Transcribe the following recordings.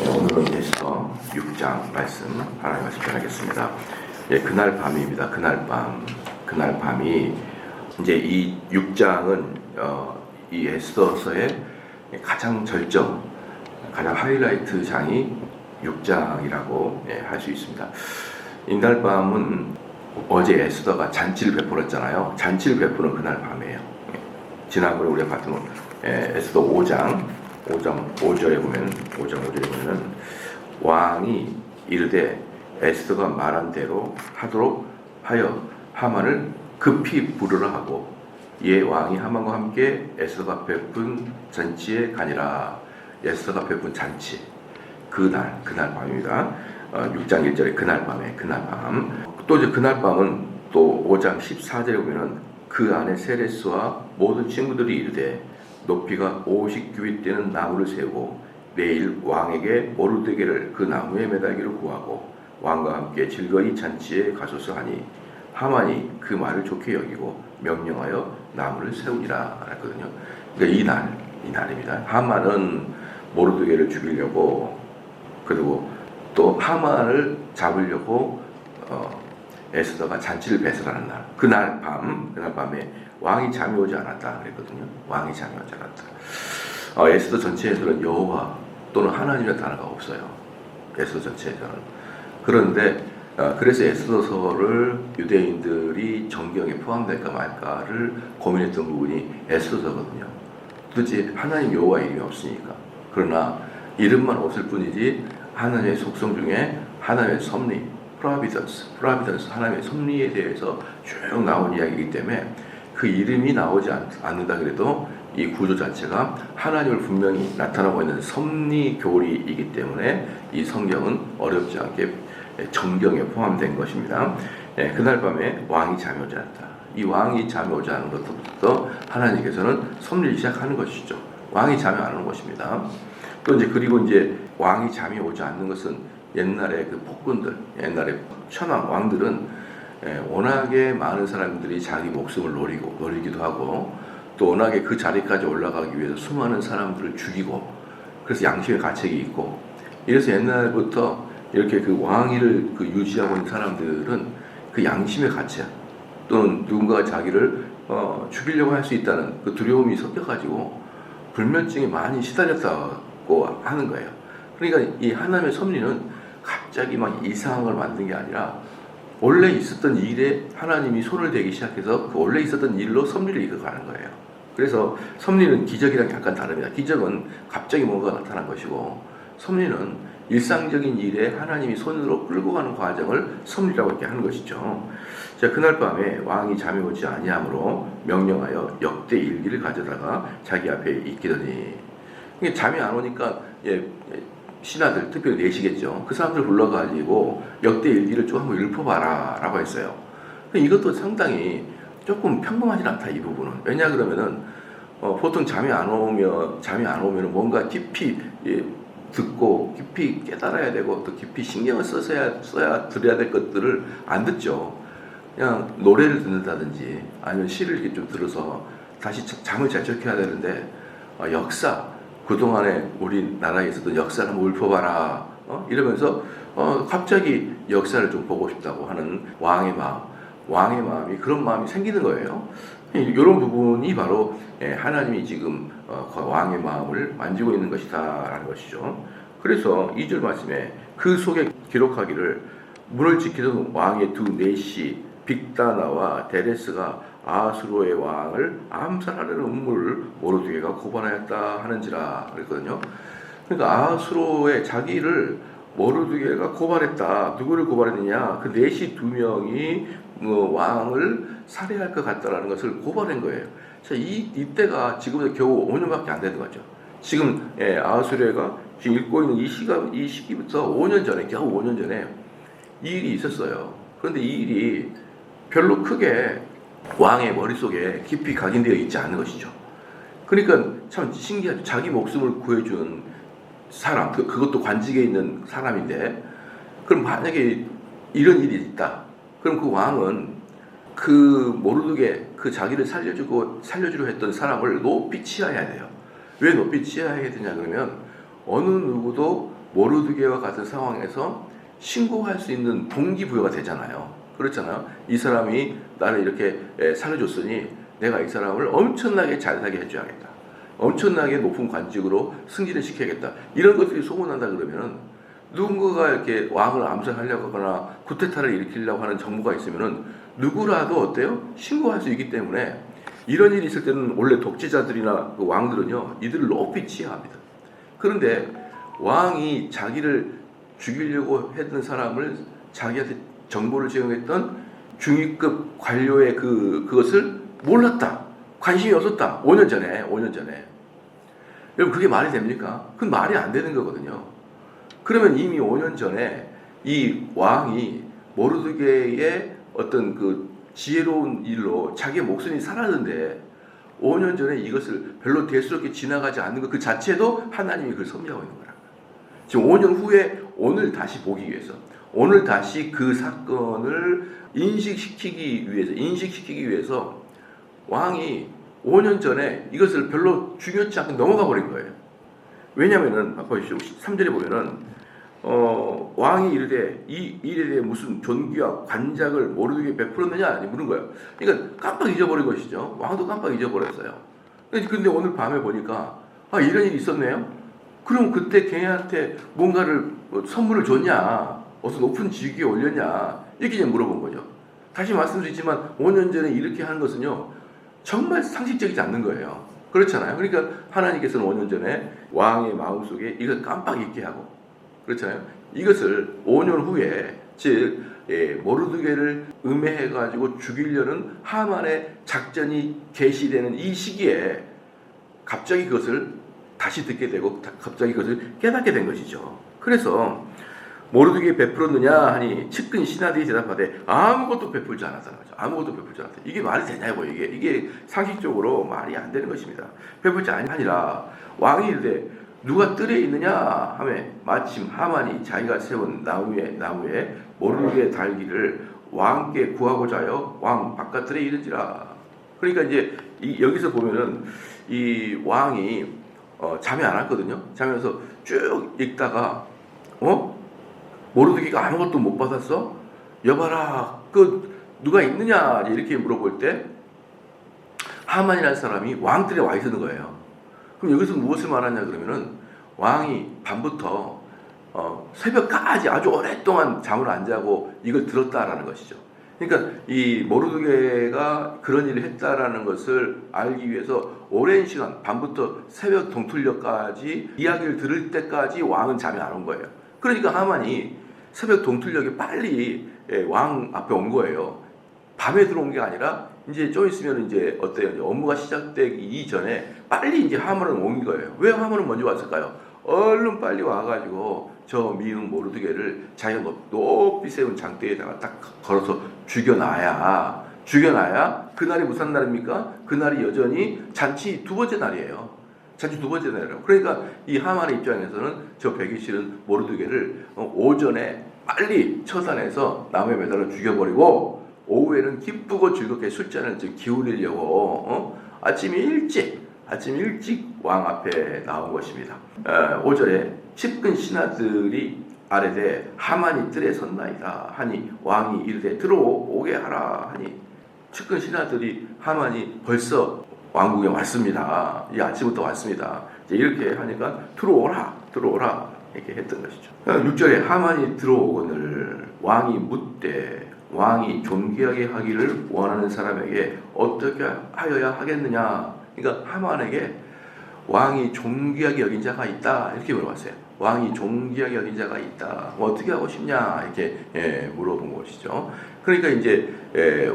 오늘은 에스더 6장 말씀 하나님 말씀 전하겠습니다. 그날 밤입니다. 그날 밤이 이제 이 6장은 이 에스더서의 가장 절정, 가장 하이라이트 장이 6장이라고 할 수 있습니다. 이날 밤은 어제 에스더가 잔치를 베풀었잖아요. 잔치를 베푸는 그날 밤이에요. 지난번에 우리가 봤던 에스더 5장 5절에 보면 왕이 이르되 에스더가 말한 대로 하도록 하여 하만을 급히 부르라 하고 이에 왕이 하만과 함께 에스더가 베푼 잔치에 가니라. 에스더가 베푼 잔치 그날 밤입니다. 6장 1절에 그날 밤. 또 이제 그날 밤은 또 5장 14절에 보면은 그 안에 세레스와 모든 친구들이 이르되 높이가 50규빗 되는 나무를 세우고 내일 왕에게 모르드게를 그 나무에 매달기를 구하고 왕과 함께 즐거이 잔치에 가소서 하니 하만이 그 말을 좋게 여기고 명령하여 나무를 세우니라 했거든요. 그러니까 이 날입니다. 하만은 모르드게를 죽이려고, 그리고 또 하만을 잡으려고 에스더가 잔치를 배설하는 날, 그날 밤에 왕이 잠이 오지 않았다 그랬거든요. 왕이 잠이 오지 않았다. 에스더 전체에서는 여호와 또는 하나님이라는 단어가 없어요. 에스더 전체에서는. 그런데 그래서 에스더서를 유대인들이 정경에 포함될까 말까를 고민했던 부분이 에스더서거든요. 도대체 하나님 여호와 이름이 없으니까. 그러나 이름만 없을 뿐이지 하나님의 속성 중에 하나님의 섭리, 프로비던스, 하나님의 섭리에 대해서 쭉 나온 이야기이기 때문에 그 이름이 나오지 않는다 그래도 이 구조 자체가 하나님을 분명히 나타나고 있는 섭리 교리이기 때문에 이 성경은 어렵지 않게 정경에 포함된 것입니다. 그날 밤에 왕이 잠이 오지 않았다. 이 왕이 잠이 오지 않은 것부터 하나님께서는 섭리를 시작하는 것이죠. 왕이 잠이 안 오는 것입니다. 또 그리고 왕이 잠이 오지 않는 것은 옛날에 그 폭군들, 옛날에 천왕 왕들은 워낙에 많은 사람들이 자기 목숨을 노리기도 하고 또 워낙에 그 자리까지 올라가기 위해서 수많은 사람들을 죽이고, 그래서 양심의 가책이 있고, 이래서 옛날부터 이렇게 그 왕위를 유지하고 있는 사람들은 그 양심의 가책 또는 누군가가 자기를 죽이려고 할 수 있다는 그 두려움이 섞여가지고 불면증에 많이 시달렸다고 하는 거예요. 그러니까 이 하나님의 섭리는 갑자기 막 이상한 걸 만든 게 아니라 원래 있었던 일에 하나님이 손을 대기 시작해서 그 원래 있었던 일로 섭리를 이끌어가는 거예요. 그래서 섭리는 기적이랑 약간 다릅니다. 기적은 갑자기 뭔가가 나타난 것이고, 섭리는 일상적인 일에 하나님이 손으로 끌고 가는 과정을 섭리라고 이렇게 하는 것이죠. 자, 그날 밤에 왕이 잠이 오지 아니하므로 명령하여 역대 일기를 가져다가 자기 앞에 익히더니, 잠이 안 오니까 신하들, 특별히 내시겠죠. 그 사람들 불러가지고 역대 일기를 좀 한번 읊어봐라 라고 했어요. 이것도 상당히 조금 평범하지 않다, 이 부분은. 왜냐 그러면은 보통 잠이 안 오면 뭔가 깊이 듣고 깊이 깨달아야 되고 또 깊이 신경을 써야 들어야 될 것들을 안 듣죠. 그냥 노래를 듣는다든지 아니면 시를 이렇게 좀 들어서 다시 잠을 잘 척해야 되는데 역사, 그동안에 우리나라에 있었던 역사를 한번 읊어봐라 이러면서 갑자기 역사를 좀 보고 싶다고 하는 왕의 마음이 그런 마음이 생기는 거예요. 이런 부분이 바로 하나님이 지금 왕의 마음을 만지고 있는 것이다라는 것이죠. 그래서 2절 말씀에 그 속에 기록하기를 문을 지키던 왕의 두 내시 빅다나와 데레스가 아수로의 왕을 암살하려는 음모를 모르드게가 고발하였다 하는지라 그랬거든요. 그러니까 아수로의 자기를 모르드게가 고발했다. 누구를 고발했느냐? 그 내시 두 명이 왕을 살해할 것 같다라는 것을 고발한 거예요. 자, 이때가 지금부터 겨우 5년밖에 안 되는 거죠. 지금 아수르가 지금 읽고 있는 이 시기부터 5년 전에, 겨우 5년 전에 이 일이 있었어요. 그런데 이 일이 별로 크게 왕의 머릿속에 깊이 각인되어 있지 않은 것이죠. 그러니까 참 신기하죠. 자기 목숨을 구해준 사람, 그것도 관직에 있는 사람인데, 그럼 만약에 이런 일이 있다. 그럼 그 왕은 그 모르드게, 그 자기를 살려주려 했던 사람을 높이 치하해야 돼요. 왜 높이 치하해야 되냐 그러면 어느 누구도 모르드게와 같은 상황에서 신고할 수 있는 동기부여가 되잖아요. 그렇잖아요. 이 사람이 나를 이렇게 살려줬으니 내가 이 사람을 엄청나게 잘 살게 해줘야겠다. 엄청나게 높은 관직으로 승진을 시켜야겠다. 이런 것들이 소문난다 그러면은 누군가가 이렇게 왕을 암살하려고 하거나 쿠데타를 일으키려고 하는 정부가 있으면은 누구라도 어때요? 신고할 수 있기 때문에 이런 일이 있을 때는 원래 독재자들이나 그 왕들은요, 이들을 높이 치하합니다. 그런데 왕이 자기를 죽이려고 했던 사람을 자기한테 정보를 제공했던 중위급 관료의 그것을 몰랐다. 관심이 없었다. 5년 전에. 여러분, 그게 말이 됩니까? 그건 말이 안 되는 거거든요. 그러면 이미 5년 전에 이 왕이 모르드게의 어떤 그 지혜로운 일로 자기의 목숨이 살았는데 5년 전에 이것을 별로 대수롭게 지나가지 않는 것 그 자체도 하나님이 그걸 섭리하고 있는 거라. 지금 5년 후에 오늘 다시 보기 위해서, 오늘 다시 그 사건을 인식시키기 위해서 왕이 5년 전에 이것을 별로 중요치 않게 넘어가 버린 거예요. 왜냐면은 아까 보십시오. 3절에 보면은 왕이 이르되 이 일에 대해 무슨 존귀와 관작을 모르게 베풀었느냐 물은 거예요. 그러니까 깜빡 잊어버린 것이죠. 왕도 깜빡 잊어버렸어요. 근데 오늘 밤에 보니까 이런 일이 있었네요. 그럼 그때 걔한테 뭔가를 선물을 줬냐, 어서 높은 직위에 올렸냐 이렇게 이제 물어본 거죠. 다시 말씀드리지만 5년 전에 이렇게 하는 것은요 정말 상식적이지 않는 거예요. 그렇잖아요. 그러니까 하나님께서는 5년 전에 왕의 마음속에 이걸 깜빡 잊게 하고, 그렇잖아요. 이것을 5년 후에 즉 모르드게를 음해해가지고 죽이려는 하만의 작전이 개시되는 이 시기에 갑자기 그것을 다시 듣게 되고 갑자기 그것을 깨닫게 된 것이죠. 그래서 모르드게에 베풀었느냐 하니 측근 신하들이 대답하되 아무것도 베풀지 않았다는 거죠. 아무것도 베풀지 않았다. 이게 말이 되냐고. 이게 상식적으로 말이 안 되는 것입니다. 베풀지 아니하니라. 왕이 이르되 누가 뜰에 있느냐 하며 마침 하만이 자기가 세운 나무에 모르드게 달기를 왕께 구하고자 하여 왕 바깥들에 이르지라. 그러니까 이제 여기서 보면은 이 왕이 잠이 안 왔거든요. 자면서 쭉 읽다가 모르드게가 아무것도 못 받았어? 여봐라, 누가 있느냐 이렇게 물어볼 때 하만이라는 사람이 왕들에 와 있는 거예요. 그럼 여기서 무엇을 말하냐 그러면은 왕이 밤부터 새벽까지 아주 오랫동안 잠을 안 자고 이걸 들었다라는 것이죠. 그러니까 이 모르드게가 그런 일을 했다라는 것을 알기 위해서 오랜 시간 밤부터 새벽 동틀녘까지 이야기를 들을 때까지 왕은 잠이 안 온 거예요. 그러니까 하만이 새벽 동틀녘에 빨리 왕 앞에 온 거예요. 밤에 들어온 게 아니라 이제 좀 있으면 이제 어때요? 이제 업무가 시작되기 이전에 빨리 이제 하만은 온 거예요. 왜 하만은 먼저 왔을까요? 얼른 빨리 와가지고 저 미운 모르드게를 자기가 높이 세운 장대에다가 딱 걸어서 죽여놔야 그날이 무슨 날입니까? 그날이 여전히 잔치 두 번째 날이에요. 잔치 두 번째 날이라고. 그러니까 이 하만의 입장에서는 저 배기 싫은 모르드게를 오전에 빨리 처단해서 나무에 매달아 죽여버리고 오후에는 기쁘고 즐겁게 술잔을 기울이려고 아침 일찍 왕 앞에 나온 것입니다. 5절에 측근 신하들이 아래되 하만이 뜰에 섰나이다 하니 왕이 이르되 들어오게 하라 하니 측근 신하들이 하만이 벌써 왕궁에 왔습니다. 이 아침부터 왔습니다. 이제 이렇게 하니까 들어오라 이렇게 했던 것이죠. 6절에 하만이 들어오거늘 왕이 묻되 왕이 존귀하게 하기를 원하는 사람에게 어떻게 하여야 하겠느냐. 그러니까 하만에게 왕이 존귀하게 여긴 자가 있다 이렇게 물어봤어요. 왕이 존귀하게 여긴 자가 있다. 어떻게 하고 싶냐 이렇게 물어본 것이죠. 그러니까 이제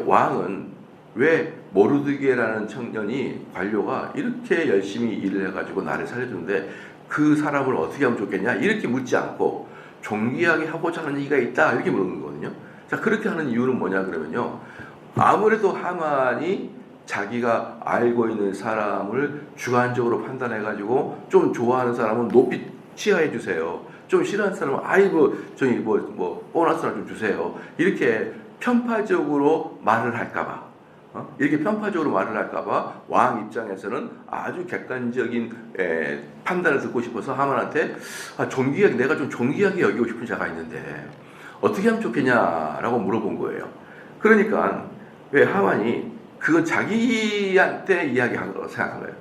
왕은 왜 모르드게라는 청년이 관료가 이렇게 열심히 일을 해가지고 나를 살려주는데 그 사람을 어떻게 하면 좋겠냐 이렇게 묻지 않고 존귀하게 하고자 하는 이가 있다 이렇게 물은 거거든요. 자, 그렇게 하는 이유는 뭐냐 그러면요, 아무래도 하만이 자기가 알고 있는 사람을 주관적으로 판단해가지고 좀 좋아하는 사람은 높이 치하해 주세요. 좀 싫어하는 사람은 아이고 저기 뭐 보너스나 좀 주세요. 이렇게 편파적으로 말을 할까봐, 이렇게 편파적으로 말을 할까봐 왕 입장에서는 아주 객관적인 판단을 듣고 싶어서 하만한테 내가 좀 존귀하게 여기고 싶은 자가 있는데 어떻게 하면 좋겠냐라고 물어본 거예요. 그러니까 왜 하만이 그건 자기한테 이야기한 거라고 생각한 거예요.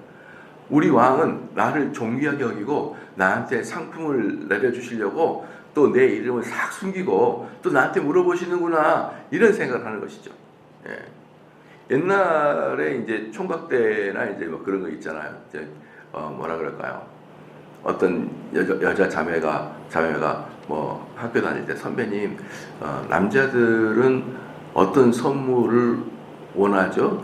우리 왕은 나를 존귀하게 여기고 나한테 상품을 내려주시려고 또 내 이름을 싹 숨기고 또 나한테 물어보시는구나 이런 생각을 하는 것이죠. 옛날에 이제 총각 때나 이제 뭐 그런 거 있잖아요. 이제 뭐라 그럴까요? 어떤 여자 자매가 뭐 학교 다닐 때 선배님, 남자들은 어떤 선물을 원하죠?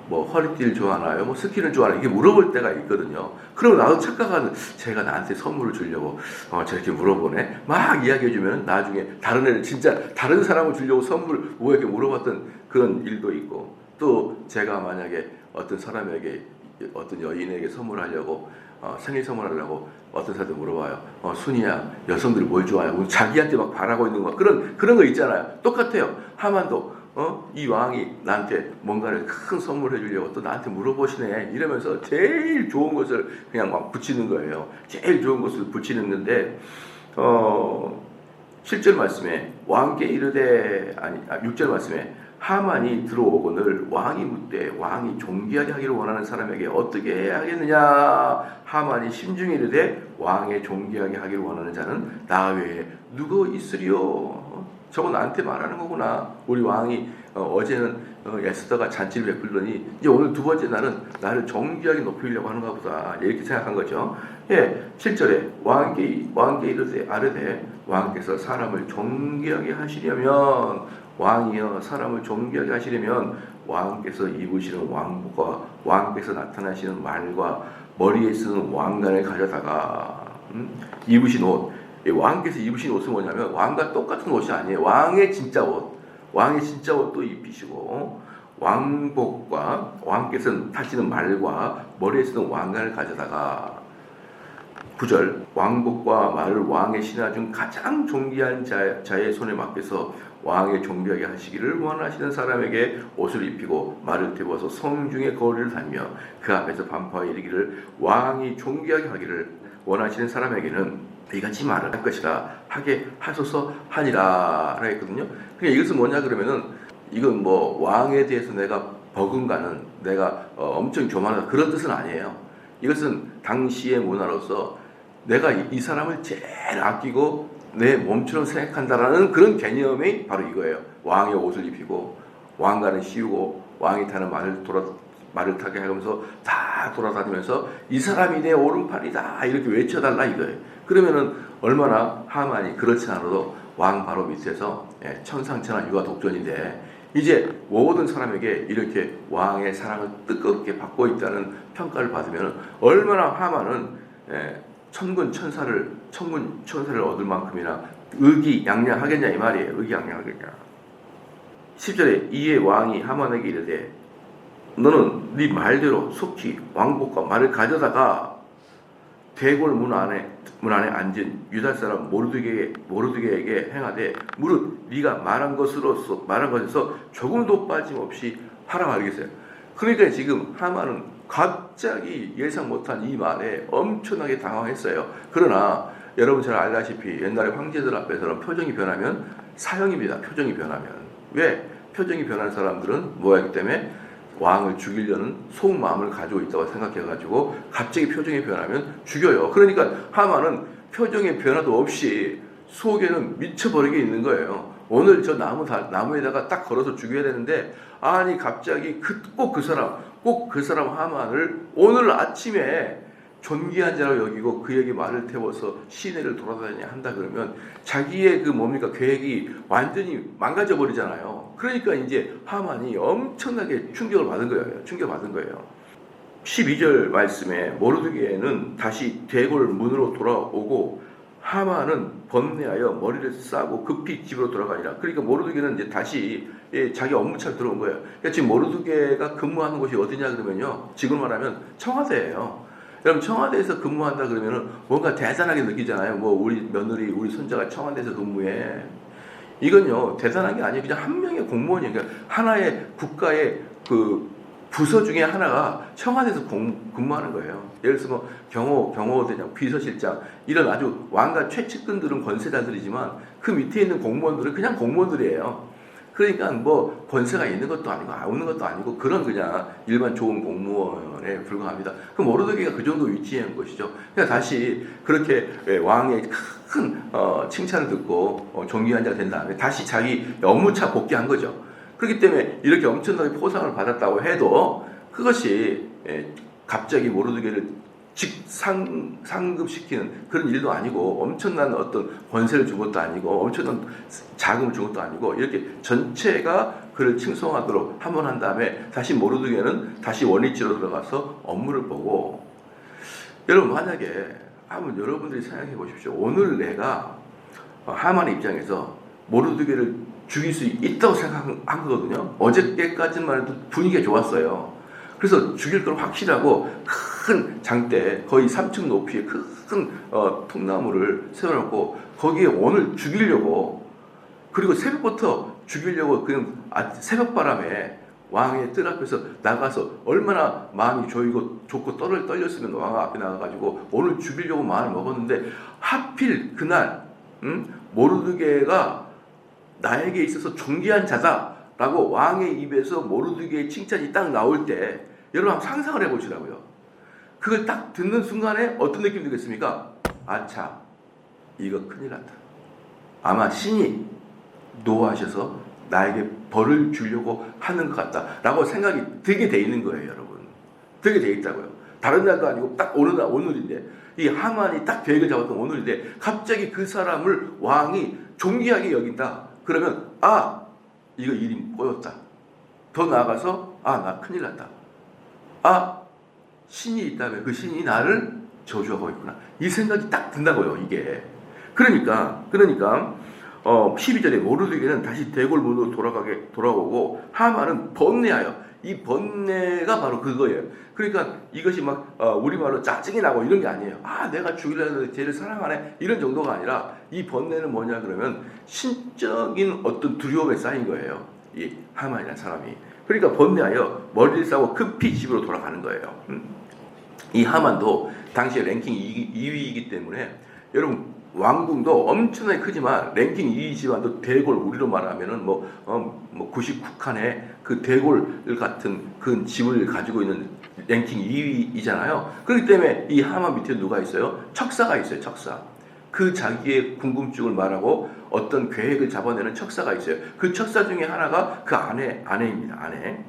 뭐 허리띠를 좋아하나요? 뭐 스키를 좋아하나요? 이게 물어볼 때가 있거든요. 그럼 나도 착각하는, 제가 나한테 선물을 주려고 저렇게 물어보네. 막 이야기해주면 나중에 다른 애를 진짜 다른 사람을 주려고 선물 뭐 이렇게 물어봤던 그런 일도 있고, 또 제가 만약에 어떤 사람에게 어떤 여인에게 선물하려고 생일 선물하려고 어떤 사람한테 물어봐요. 순이야, 여성들이 뭘 좋아해요? 자기한테 막 바라고 있는 거 그런 거 있잖아요. 똑같아요. 하만도 이 왕이 나한테 뭔가를 큰 선물해 주려고 또 나한테 물어보시네 이러면서 제일 좋은 것을 그냥 막 붙이는 거예요. 제일 좋은 것을 붙이는 건데 7절 말씀에 왕께 이르되 6절 말씀에 하만이 들어오거늘 왕이 묻되 왕이 존귀하게 하기를 원하는 사람에게 어떻게 해야 하겠느냐. 하만이 심중에 이르되 왕의 존귀하게 하기를 원하는 자는 나 외에 누구 있으리요. 저거 나한테 말하는 거구나. 우리 왕이 어제는 에스더가 잔치를 베풀더니 이제 오늘 두 번째 날은 나를 존귀하게 높이려고 하는가 보다 이렇게 생각한 거죠. 7절에 왕께 이르되 아르되 왕께서 사람을 존귀하게 하시려면 왕이여 사람을 존귀하게 하시려면 왕께서 입으시는 왕복과 왕께서 나타나시는 말과 머리에 쓰는 왕관을 가져다가 입으신 옷, 왕께서 입으신 옷은 뭐냐면 왕과 똑같은 옷이 아니에요. 왕의 진짜 옷도 입히시고 왕복과 왕께서 타시는 말과 머리에 쓰는 왕관을 가져다가 9절 왕복과 말을 왕의 신하 중 가장 존귀한 자의 손에 맡겨서 왕의 존귀하게 하시기를 원하시는 사람에게 옷을 입히고 말을 태워서 성중의 거리를 다니며 그 앞에서 반포하여 이르기를 왕이 존귀하게 하기를 원하시는 사람에게는 이같이 말을 할 것이라 하게 하소서 하니라 했거든요. 그러니까 이것은 뭐냐 그러면은 이건 뭐 왕에 대해서 내가 버금가는 내가 엄청 교만하다 그런 뜻은 아니에요. 이것은 당시의 문화로서 내가 이 사람을 제일 아끼고 내 몸처럼 생각한다라는 그런 개념이 바로 이거예요. 왕의 옷을 입히고 왕관을 씌우고 왕이 타는 말을 타게 하면서 다 돌아다니면서 이 사람이 내 오른팔이다 이렇게 외쳐달라 이거예요. 그러면은 얼마나 하만이 그렇지 않아도 왕 바로 밑에서 천상천하 유아 독존인데 이제 모든 사람에게 이렇게 왕의 사랑을 뜨겁게 받고 있다는 평가를 받으면 얼마나 하만은 천군 천사를 얻을 만큼이나 의기양양하겠냐 이 말이에요. 의기양양하겠냐. 10절에 이에 왕이 하만에게 이르되 너는 네 말대로 속히 왕복과 말을 가져다가 대궐 문 안에 앉은 유다 사람 모르드게에게 행하되 무릇 네가 말한 것에서 조금도 빠짐없이 하라 말겠어요. 그러니까 지금 하만은 갑자기 예상 못한 이 말에 엄청나게 당황했어요. 그러나 여러분 잘 알다시피 옛날에 황제들 앞에서는 표정이 변하면 사형입니다. 표정이 변하면. 왜? 표정이 변한 사람들은 뭐였기 때문에 왕을 죽이려는 속마음을 가지고 있다고 생각해가지고 갑자기 표정이 변하면 죽여요. 그러니까 하만은 표정의 변화도 없이 속에는 미쳐버리게 있는 거예요. 오늘 저 나무에다가 딱 걸어서 죽여야 되는데 아니 갑자기 꼭 그 사람 하만을 오늘 아침에 존귀한 자로 여기고 그에게 말을 태워서 시내를 돌아다녀야 한다 그러면 자기의 계획이 완전히 망가져 버리잖아요. 그러니까 이제 하만이 엄청나게 충격을 받은 거예요. 12절 말씀에 모르드게는 다시 대궐 문으로 돌아오고 하만은 번뇌하여 머리를 싸고 급히 집으로 돌아가니라. 그러니까 모르드게는 이제 다시 자기 업무차로 들어온 거예요. 그러니까 지금 모르드게가 근무하는 곳이 어디냐 그러면요. 지금 말하면 청와대예요. 여러분 청와대에서 근무한다 그러면은 뭔가 대단하게 느끼잖아요. 뭐 우리 며느리, 우리 손자가 청와대에서 근무해. 이건요 대단한 게 아니에요. 그냥 한 명의 공무원이에요. 그러니까 하나의 국가의 그 부서 중에 하나가 청와대에서 근무하는 거예요. 예를 들어서 뭐 경호대장, 비서실장 이런 아주 왕과 최측근들은 권세자들이지만 그 밑에 있는 공무원들은 그냥 공무원들이에요. 그러니까 뭐 권세가 있는 것도 아니고 없는 것도 아니고 그런 그냥 일반 좋은 공무원에 불과합니다. 그 모르드게가 그 정도 위치에 있는 것이죠. 그러니까 다시 그렇게 왕의 큰 칭찬을 듣고 종기한 자가 된 다음에 다시 자기 업무차 복귀한 거죠. 그렇기 때문에 이렇게 엄청나게 포상을 받았다고 해도 그것이 갑자기 모르드게를 상급시키는 그런 일도 아니고 엄청난 어떤 권세를 준 것도 아니고 엄청난 자금을 준 것도 아니고 이렇게 전체가 그를 칭송하도록 한 번 한 다음에 다시 모르드게는 다시 원위치로 들어가서 업무를 보고 여러분 만약에 한번 여러분들이 생각해 보십시오. 오늘 내가 하만의 입장에서 모르드게를 죽일 수 있다고 생각한 거거든요. 어저께까지만 해도 분위기가 좋았어요. 그래서 죽일 건 확실하고 큰 장대 거의 3층 높이의 큰 통나무를 세워놓고 거기에 오늘 죽이려고 그리고 새벽부터 죽이려고 그냥 새벽바람에 왕의 뜰 앞에서 나가서 얼마나 마음이 좋고 떨렸으면 왕 앞에 나가가지고 오늘 죽이려고 마음을 먹었는데 하필 그날 모르드게가 나에게 있어서 존귀한 자다라고 왕의 입에서 모르드게의 칭찬이 딱 나올 때 여러분 한번 상상을 해보시라고요. 그걸 딱 듣는 순간에 어떤 느낌이 들겠습니까? 아차, 이거 큰일 났다. 아마 신이 노하셔서 나에게 벌을 주려고 하는 것 같다라고 생각이 들게 돼 있는 거예요, 여러분. 들게 돼 있다고요. 다른 날도 아니고 딱 오늘인데 이 하만이 딱 계획을 잡았던 오늘인데 갑자기 그 사람을 왕이 존귀하게 여긴다. 그러면 이거 일이 꼬였다. 더 나아가서 나 큰일 났다. 신이 있다면 그 신이 나를 저주하고 있구나. 이 생각이 딱 든다고요, 이게. 그러니까 12절에 모르드게는 다시 대궐문으로 돌아오고 하만은 번뇌하여 이 번뇌가 바로 그거예요. 그러니까 이것이 막 우리말로 짜증이 나고 이런 게 아니에요. 내가 죽이려는 쟤를 사랑하네 이런 정도가 아니라 이 번뇌는 뭐냐 그러면 신적인 어떤 두려움에 쌓인 거예요. 이 하만이라는 사람이. 그러니까 번뇌하여 머리를 싸고 급히 집으로 돌아가는 거예요. 이 하만도 당시에 랭킹 2위이기 때문에 여러분 왕궁도 엄청나게 크지만 랭킹 2위지만도 대궐 우리로 말하면은 99칸의 그 대궐 같은 그 집을 가지고 있는 랭킹 2위이잖아요. 그렇기 때문에 이 하만 밑에 누가 있어요? 척사가 있어요. 척사. 그 자기의 궁금증을 말하고 어떤 계획을 잡아내는 척사가 있어요. 그 척사 중에 하나가 그 아내입니다. 아내.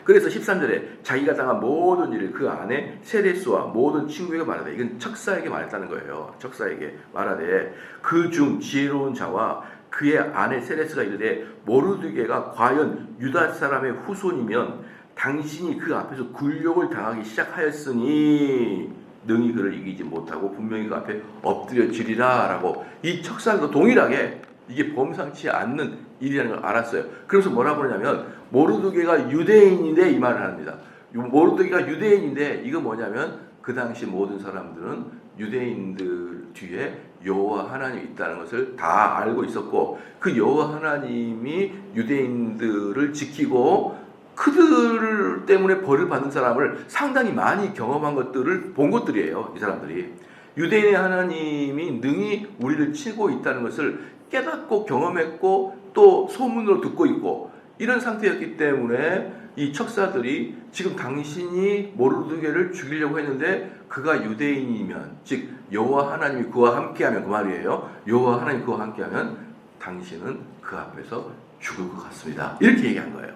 그래서 13절에 자기가 당한 모든 일을 그 아내 세레스와 모든 친구에게 말하되 이건 척사에게 말했다는 거예요. 척사에게 말하되 그 중 지혜로운 자와 그의 아내 세레스가 이르되 모르드게가 과연 유다 사람의 후손이면 당신이 그 앞에서 굴욕을 당하기 시작하였으니 능히 그를 이기지 못하고 분명히 그 앞에 엎드려지리라 라고 이 척사도 동일하게 이게 범상치 않는 일이라는 걸 알았어요. 그래서 뭐라고 그러냐면 모르드게가 유대인인데 이 말을 합니다. 모르드게가 유대인인데 이거 뭐냐면 그 당시 모든 사람들은 유대인들 뒤에 여호와 하나님이 있다는 것을 다 알고 있었고 그 여호와 하나님이 유대인들을 지키고 그들 때문에 벌을 받는 사람을 상당히 많이 경험한 것들을 본 것들이에요. 이 사람들이. 유대인의 하나님이 능히 우리를 치고 있다는 것을 깨닫고 경험했고 또 소문으로 듣고 있고 이런 상태였기 때문에 이 척사들이 지금 당신이 모르드게를 죽이려고 했는데 그가 유대인이면 즉 여호와 하나님이 그와 함께하면 그 말이에요. 여호와 하나님이 그와 함께하면 당신은 그 앞에서 죽을 것 같습니다. 이렇게 얘기한 거예요.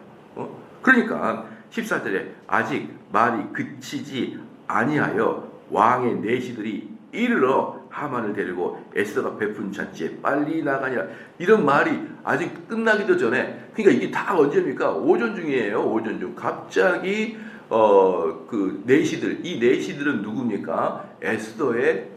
그러니까 14절에 아직 말이 그치지 아니하여 왕의 내시들이 이르러 하만을 데리고 에스더가 베푼 잔치에 빨리 나가니라. 이런 말이 아직 끝나기도 전에 그러니까 이게 다 언제입니까? 오전 중이에요. 오전 중. 갑자기 그 내시들 이 내시들은 누굽니까? 에스더의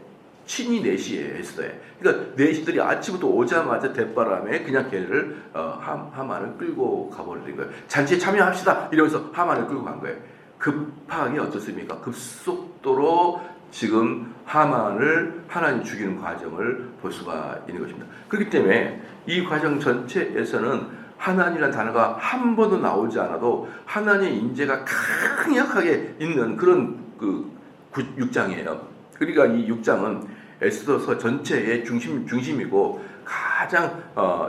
친히 내시예요. 에스더의. 그러니까 내시들이 아침부터 오자마자 대바람에 그냥 걔를 하만을 끌고 가버린 거예요. 잔치에 참여합시다 이러면서 하만을 끌고 간 거예요. 급하게 어떻습니까? 급속도로 지금 하만을 하나님 죽이는 과정을 볼 수가 있는 것입니다. 그렇기 때문에 이 과정 전체에서는 하나님이라는 단어가 한 번도 나오지 않아도 하나님의 임재가 강력하게 있는 그런 그 6장이에요. 그러니까 이 6장은 에스더서 전체의 중심이고 가장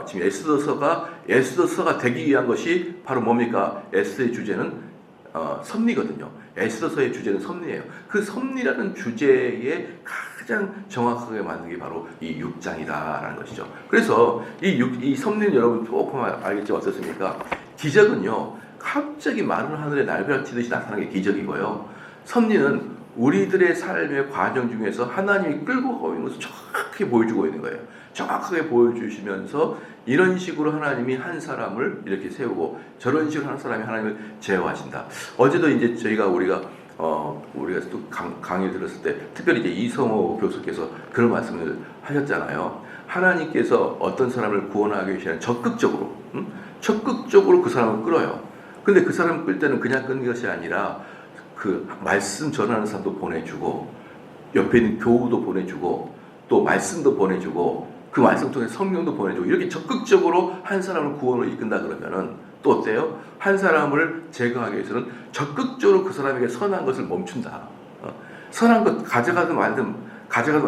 지금 에스더서가 되기 위한 것이 바로 뭡니까? 에스더의 주제는 섭리거든요. 에스더서의 주제는 섭리예요. 그 섭리라는 주제에 가장 정확하게 맞는 게 바로 이 6장이다라는 것이죠. 그래서 이 섭리는 여러분 조금 알겠지만 어떻습니까? 기적은요, 갑자기 마른 하늘에 날벼락 튀듯이 나타나는 게 기적이고요. 섭리는 우리들의 삶의 과정 중에서 하나님이 끌고 가고 있는 것을 정확하게 보여주고 있는 거예요. 정확하게 보여주시면서 이런 식으로 하나님이 한 사람을 이렇게 세우고 저런 식으로 한 사람이 하나님을 제어하신다. 어제도 이제 우리가 또 강의 들었을 때 특별히 이제 이성호 교수께서 그런 말씀을 하셨잖아요. 하나님께서 어떤 사람을 구원하기 위해 적극적으로 그 사람을 끌어요. 근데 그 사람을 끌 때는 그냥 끄는 것이 아니라 그 말씀 전하는 사람도 보내주고 옆에 있는 교우도 보내주고 또 말씀도 보내주고 그 말씀 통해 성령도 보내주고 이렇게 적극적으로 한 사람을 구원으로 이끈다 그러면은 또 어때요? 한 사람을 제거하기 위해서는 적극적으로 그 사람에게 선한 것을 멈춘다. 선한 것 가져가든 말든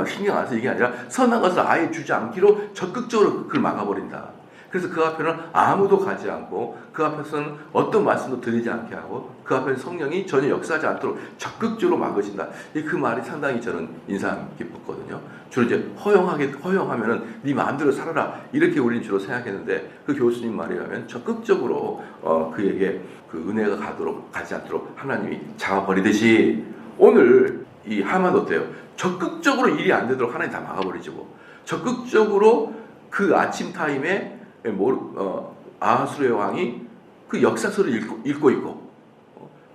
신경 안 써서 이게 아니라 선한 것을 아예 주지 않기로 적극적으로 그걸 막아버린다. 그래서 그 앞에는 아무도 가지 않고 그 앞에서는 어떤 말씀도 들리지 않게 하고 그 앞에는 성령이 전혀 역사하지 않도록 적극적으로 막으신다. 그 말이 상당히 저는 인상 깊었거든요. 주로 이제 허용하면은 네 마음대로 살아라 이렇게 우리는 주로 생각했는데 그 교수님 말이라면 적극적으로 그에게 그 은혜가 가지 않도록 하나님이 잡아버리듯이 오늘 이 하만 어때요? 적극적으로 일이 안 되도록 하나님 다 막아버리시고 적극적으로 그 아침 타임에 아하수르의 왕이 그 역사서를 읽고 있고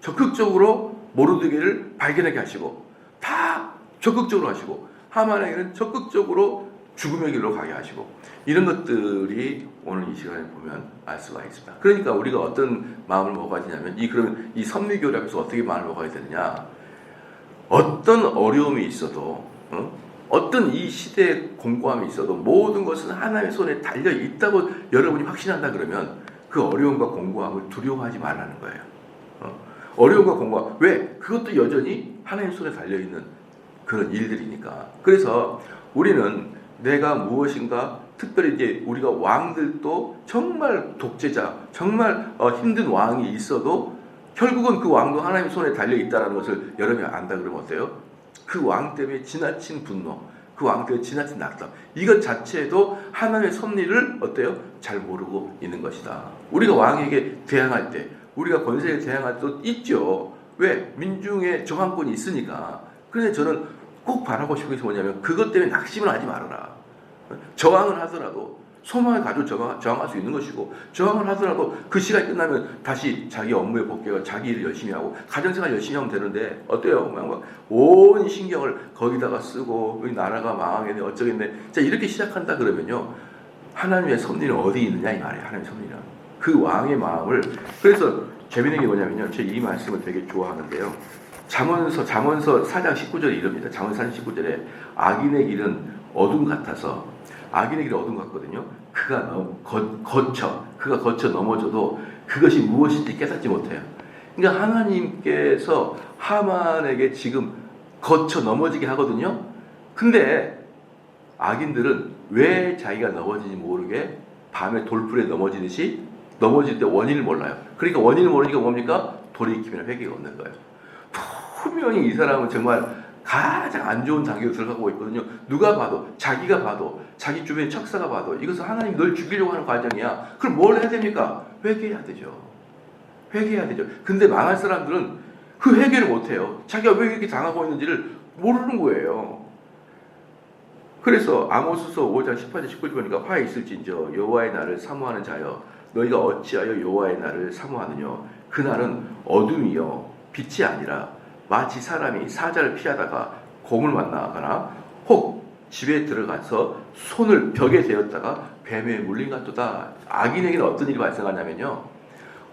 적극적으로 모르드게를 발견하게 하시고 다 적극적으로 하시고 하만에게는 적극적으로 죽음의 길로 가게 하시고 이런 것들이 오늘 이 시간에 보면 알 수가 있습니다. 그러니까 우리가 어떤 마음을 먹어야 되냐면 그러면 이 섭리교를 앞에서 어떻게 마음을 먹어야 되느냐? 어떤 어려움이 있어도 어떤 이 시대의 공고함이 있어도 모든 것은 하나님의 손에 달려 있다고 여러분이 확신한다 그러면 그 어려움과 공고함을 두려워하지 말라는 거예요. 어려움과 공고함. 왜? 그것도 여전히 하나님의 손에 달려있는 그런 일들이니까. 그래서 우리는 내가 무엇인가 특별히 이제 우리가 왕들도 정말 독재자, 정말 힘든 왕이 있어도 결국은 그 왕도 하나님의 손에 달려있다는 것을 여러분이 안다 그러면 어때요? 그 왕 때문에 지나친 분노, 그 왕 때문에 지나친 낙담, 이것 자체도 하나님의 섭리를 어때요? 잘 모르고 있는 것이다. 우리가 왕에게 대항할 때, 우리가 권세에 대항할 때도 있죠. 왜? 민중의 저항권이 있으니까. 그런데 저는 꼭 바라고 싶은 것이 뭐냐면 그것 때문에 낙심을 하지 말아라. 저항을 하더라도 소망을 가지고 저항할 수 있는 것이고 저항을 하더라도 그 시간이 끝나면 다시 자기 업무에 복귀하고 자기 일을 열심히 하고 가정생활 열심히 하면 되는데 어때요? 온 신경을 거기다가 쓰고 우리 나라가 망하겠네 어쩌겠네 자 이렇게 시작한다 그러면요 하나님의 섭리는 어디 있느냐 이 말이에요. 하나님의 섭리는 그 왕의 마음을 그래서 재미있는 게 뭐냐면요 제가 이 말씀을 되게 좋아하는데요 잠언서 4장 19절에 이릅니다. 잠언서 4장 19절에 악인의 길은 어둠 같아서 악인의 길이 어둠 같거든요. 그가 거쳐 넘어져도 그것이 무엇인지 깨닫지 못해요. 그러니까 하나님께서 하만에게 지금 거쳐 넘어지게 하거든요. 근데 악인들은 왜 자기가 넘어지는지 모르게 밤에 돌풀에 넘어지듯이 넘어질 때 원인을 몰라요. 그러니까 원인을 모르니까 뭡니까? 돌이킴이나 회개가 없는 거예요. 분명히 이 사람은 정말 가장 안 좋은 단계로 들어가고 있거든요. 누가 봐도 자기가 봐도 자기 주변의 척사가 봐도 이것은 하나님이 널 죽이려고 하는 과정이야. 그럼 뭘 해야 됩니까? 회개해야 되죠. 회개해야 되죠. 근데 망할 사람들은 그 회개를 못해요. 자기가 왜 이렇게 당하고 있는지를 모르는 거예요. 그래서 아모스서 5장 18절 19절 보니까 화 있을진저 여호와의 날을 사모하는 자여 너희가 어찌하여 여호와의 날을 사모하느냐 그날은 어둠이요 빛이 아니라 마치 사람이 사자를 피하다가 곰을 만나거나 혹 집에 들어가서 손을 벽에 대었다가 뱀에 물린 같도다. 악인에게는 어떤 일이 발생하냐면요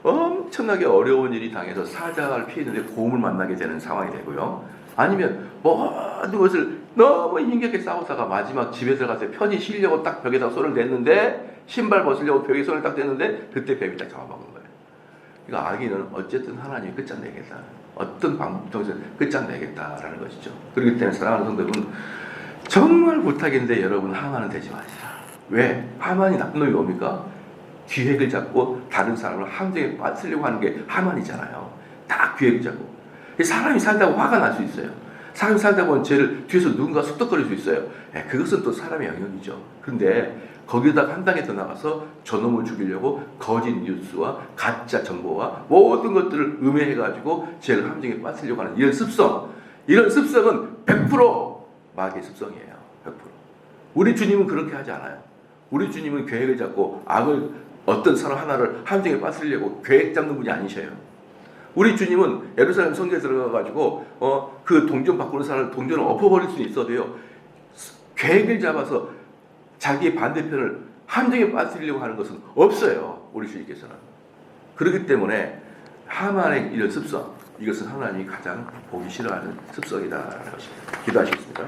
엄청나게 어려운 일이 당해서 사자를 피했는데 곰을 만나게 되는 상황이 되고요 아니면 모든 것을 너무 힘겹게 싸우다가 마지막 집에 들어가서 편히 쉬려고 딱 벽에다 손을 댔는데, 신발 벗으려고 벽에 손을 딱 댔는데 그때 뱀이 딱 잡아먹은 거예요. 그러니까 아기는 어쨌든 하나님이 끝장내겠다. 어떤 방법 통해서 끝장내겠다라는 것이죠. 그렇기 때문에 사랑하는 성도 여러분, 정말 부탁인데 여러분, 하만은 되지 마시라. 왜? 하만이 나쁜 놈이 뭡니까? 기획을 잡고 다른 사람을 함정에 빠뜨리려고 하는 게 하만이잖아요. 다 기획을 잡고. 사람이 살다가 화가 날 수 있어요. 사람이 살다 보면 쟤를 뒤에서 누군가 속닥거릴 수 있어요. 그것은 또 사람의 영역이죠. 근데 거기다가 한 단계 더 나가서 저놈을 죽이려고 거짓 뉴스와 가짜 정보와 모든 것들을 음해해가지고 쟤를 함정에 빠뜨리려고 하는 이런 습성, 이런 습성은 100% 마귀의 습성이에요. 100%. 우리 주님은 그렇게 하지 않아요. 우리 주님은 계획을 잡고 악을, 어떤 사람 하나를 함정에 빠뜨리려고 계획 잡는 분이 아니셔요. 우리 주님은 예루살렘 성전에 들어가가지고 그 동전 바꾸는 사람을 동전을 엎어버릴 수는 있어도요, 계획을 잡아서 자기의 반대편을 함정에 빠뜨리려고 하는 것은 없어요. 우리 주님께서는. 그렇기 때문에 하만의 이런 습성, 이것은 하나님이 가장 보기 싫어하는 습성이다라는 것입니다. 기도하시겠습니다.